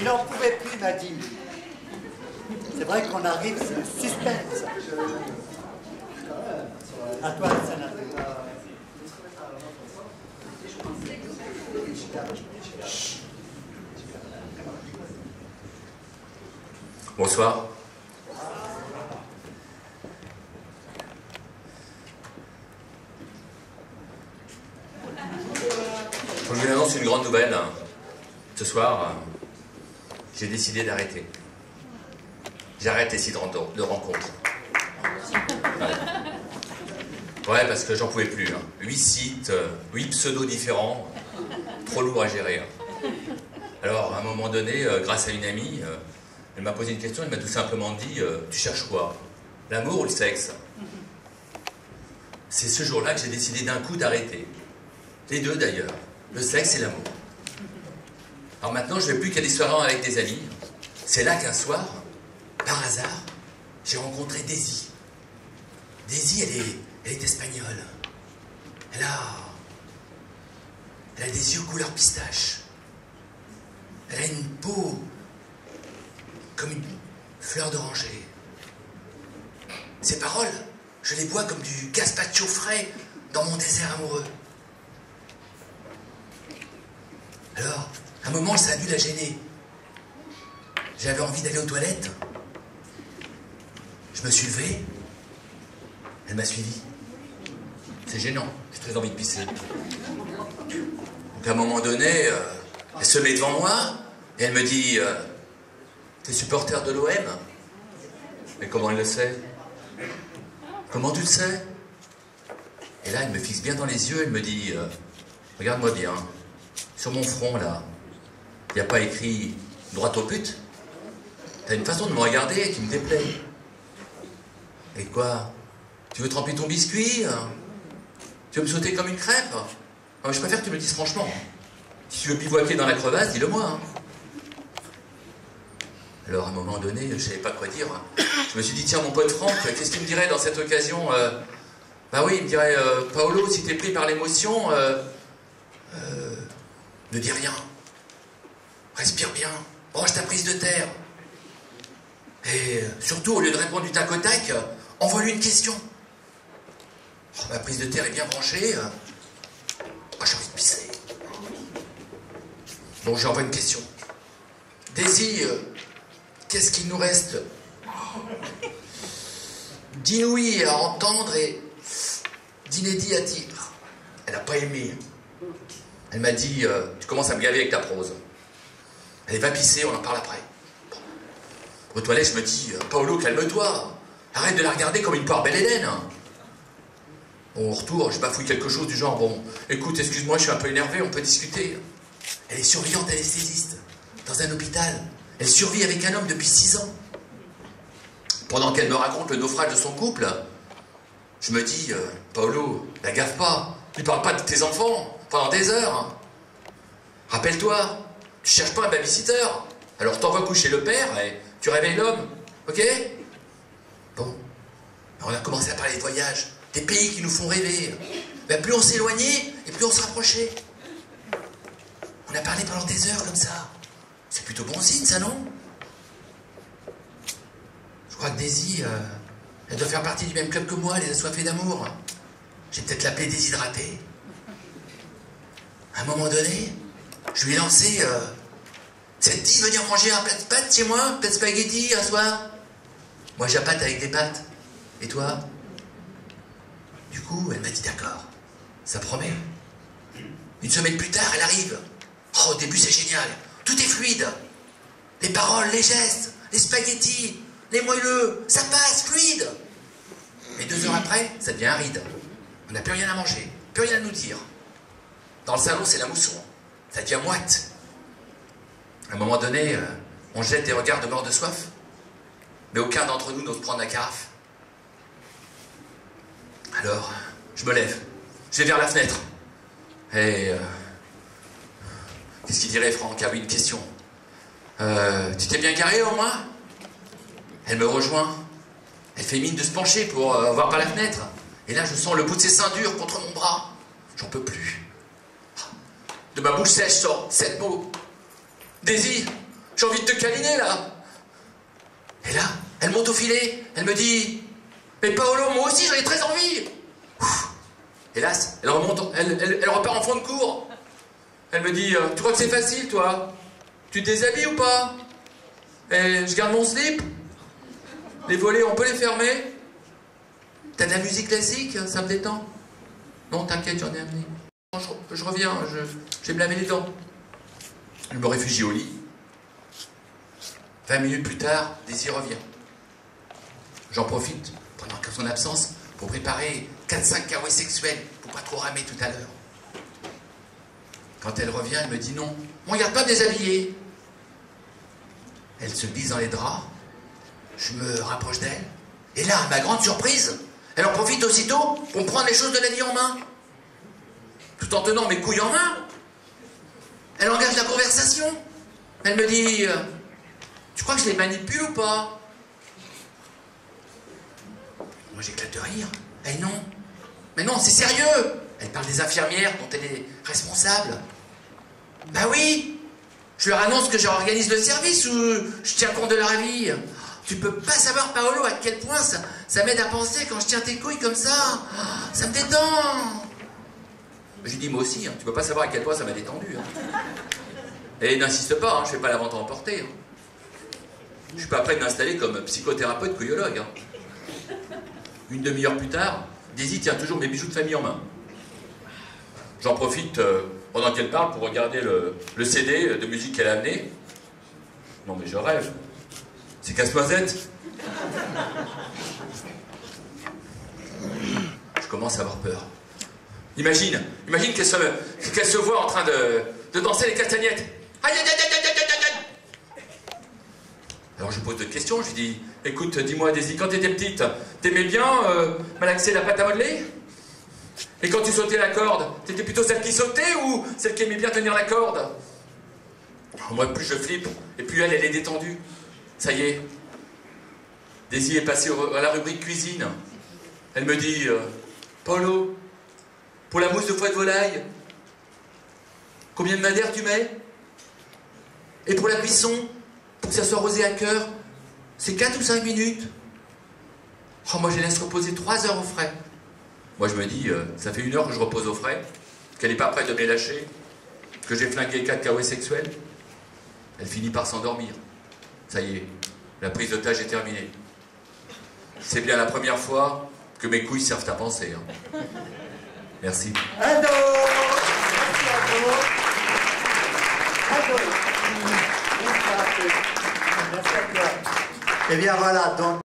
n'en pouvait plus, il m'a dit. C'est vrai qu'on arrive, c'est un suspense. À toi, le sénateur. Bonsoir. Je vous annonce une grande nouvelle. Ce soir, j'ai décidé d'arrêter. J'arrête les sites de rencontres. Ouais, parce que j'en pouvais plus. 8 sites, 8 pseudos différents, trop lourd à gérer. Alors, à un moment donné, grâce à une amie, elle m'a posé une question, elle m'a tout simplement dit « Tu cherches quoi? L'amour ou le sexe ?» C'est ce jour-là que j'ai décidé d'un coup d'arrêter. Les deux d'ailleurs, le sexe et l'amour. Alors maintenant, je ne vais plus qu'à des soirées avec des amis. C'est là qu'un soir, par hasard, j'ai rencontré Daisy. Daisy, elle est espagnole. Elle a des yeux couleur pistache. Elle a une peau comme une fleur d'oranger. Ses paroles, je les bois comme du gazpacho frais dans mon désert amoureux. Alors, à un moment, ça a dû la gêner. J'avais envie d'aller aux toilettes. Je me suis levé. Elle m'a suivi. C'est gênant, j'ai très envie de pisser. Donc à un moment donné, elle se met devant moi et elle me dit t'es supporter de l'OM? Mais comment elle le sait? Comment tu le sais? Et là, elle me fixe bien dans les yeux, elle me dit regarde-moi bien, sur mon front là, il n'y a pas écrit droite aux putes? T'as une façon de me regarder qui me déplaît. Et quoi? Tu veux tremper ton biscuit? Tu veux me sauter comme une crêpe? Je préfère que tu me le dises franchement. Si tu veux bivouaquer dans la crevasse, dis-le-moi. Alors, à un moment donné, je ne savais pas quoi dire. Je me suis dit, tiens, mon pote Franck, qu'est-ce qu'il me dirait dans cette occasion? Bah oui, il me dirait, Paolo, si t'es pris par l'émotion, ne dis rien. Respire bien. Broche ta prise de terre. Et surtout, au lieu de répondre du tac au tac, envoie-lui une question. Oh, ma prise de terre est bien branchée. Oh, j'ai envie de pisser. Bon, j'envoie une question. Daisy, qu'est-ce qu'il nous reste d'inouï à entendre et d'inédit à dire? Elle n'a pas aimé. Elle m'a dit, tu commences à me gaver avec ta prose. Allez, va pisser, on en parle après. Bon. Aux toilettes, je me dis, Paolo, calme-toi. Arrête de la regarder comme une poire belle Hélène. Bon, au retour, je bafouille quelque chose du genre, bon, écoute, excuse-moi, je suis un peu énervé, on peut discuter. Elle est surveillante anesthésiste, dans un hôpital. Elle survit avec un homme depuis 6 ans. Pendant qu'elle me raconte le naufrage de son couple, je me dis, Paolo, la gaffe pas, ne parle pas de tes enfants pendant des heures. Rappelle-toi, tu cherches pas un babysitter, alors t'envoies coucher le père et tu réveilles l'homme, ok? Bon, on a commencé à parler de voyages, des pays qui nous font rêver. Ben, plus on s'éloignait et plus on se rapprochait. On a parlé pendant des heures comme ça. C'est plutôt bon signe, ça, non? Je crois que Daisy, elle doit faire partie du même club que moi, les assoiffés d'amour. J'ai peut-être l'appelée déshydratée. À un moment donné, je lui ai lancé ça te dit de venir manger un plat de pâtes chez moi? Un plat de spaghetti un soir? Moi, j'ai la pâte avec des pâtes. Et toi? Du coup, elle m'a dit d'accord. Ça promet. Une semaine plus tard, elle arrive. Oh, au début, c'est génial. Tout est fluide. Les paroles, les gestes, les spaghettis, les moelleux, ça passe, fluide. Mais 2 heures après, ça devient aride. On n'a plus rien à manger, plus rien à nous dire. Dans le salon, c'est la mousson. Ça devient moite. À un moment donné, on jette des regards de mort de soif. Mais aucun d'entre nous n'ose prendre la carafe. Alors, je me lève. Je vais vers la fenêtre. Et... qu'est-ce qu'il dirait, Franck? Ah oui, une question. Tu t'es bien garé, au moins? Elle me rejoint. Elle fait mine de se pencher pour voir par la fenêtre. Et là, je sens le bout de ses seins durs contre mon bras. J'en peux plus. De ma bouche sèche sort 7 mots. Daisy, J'ai envie de te câliner, là. Et là, elle monte au filet. Elle me dit, mais Paolo, moi aussi, j'en ai très envie. Ouf. Hélas, elle remonte, elle repart en fond de cours. Elle me dit, tu crois que c'est facile, toi? Tu te déshabilles ou pas? Et je garde mon slip. Les volets, on peut les fermer? T'as de la musique classique, ça me détend. Non, t'inquiète, j'en ai amené. Je reviens, je vais me laver les dents. Je me réfugie au lit. 20 minutes plus tard, Daisy revient. J'en profite, pendant son absence, pour préparer 4-5 carouets sexuels, pour pas trop ramer tout à l'heure. Quand elle revient, elle me dit non, on regarde pas me déshabiller. Elle se glisse dans les draps, je me rapproche d'elle, et là, à ma grande surprise, elle en profite aussitôt pour me prendre les choses de la vie en main. Tout en tenant mes couilles en main, elle engage la conversation. Elle me dit, tu crois que je les manipule ou pas? Moi j'éclate de rire. Elle non. Mais non, c'est sérieux. Elle parle des infirmières dont elle est responsable. Bah oui. Je leur annonce que j'organise le service ou je tiens compte de leur avis. Tu peux pas savoir, Paolo, à quel point ça m'aide à penser quand je tiens tes couilles comme ça. Ça me détend. Je lui dis, moi aussi, hein, tu peux pas savoir à quel point ça m'a détendu. Hein. Et n'insiste pas, hein, je fais pas la vente à emporter. Hein. Je suis pas prêt de m'installer comme psychothérapeute couillologue. Hein. Une demi-heure plus tard, Daisy tient toujours mes bijoux de famille en main. J'en profite pendant qu'elle parle pour regarder le CD de musique qu'elle a amené. Non mais je rêve. C'est Casse-Noisette. Je commence à avoir peur. Imagine qu'elle se voit en train de danser les castagnettes. Aïe, aïe, aïe, aïe, aïe, aïe, aïe. Alors je pose d'autres questions, je lui dis, écoute, dis-moi Daisy, quand t'étais petite, t'aimais bien malaxer la pâte à modeler? Et quand tu sautais la corde, t'étais plutôt celle qui sautait ou celle qui aimait bien tenir la corde? Alors, moi, plus je flippe, et plus elle est détendue. Ça y est, Daisy est passée à la rubrique cuisine. Elle me dit, Paolo, pour la mousse de foie de volaille, combien de madère tu mets? Et pour la cuisson, pour que ça soit rosé à cœur, c'est 4 ou 5 minutes? Oh, moi je les laisse reposer 3 heures au frais. Moi je me dis, ça fait 1 heure que je repose au frais, qu'elle n'est pas prête de me les lâcher, que j'ai flingué 4 carouets sexuels. Elle finit par s'endormir. Ça y est, la prise d'otage est terminée. C'est bien la première fois que mes couilles servent à penser. Hein. Merci. Ado! Merci à vous. Ado! Merci à toi. Eh bien voilà, donc...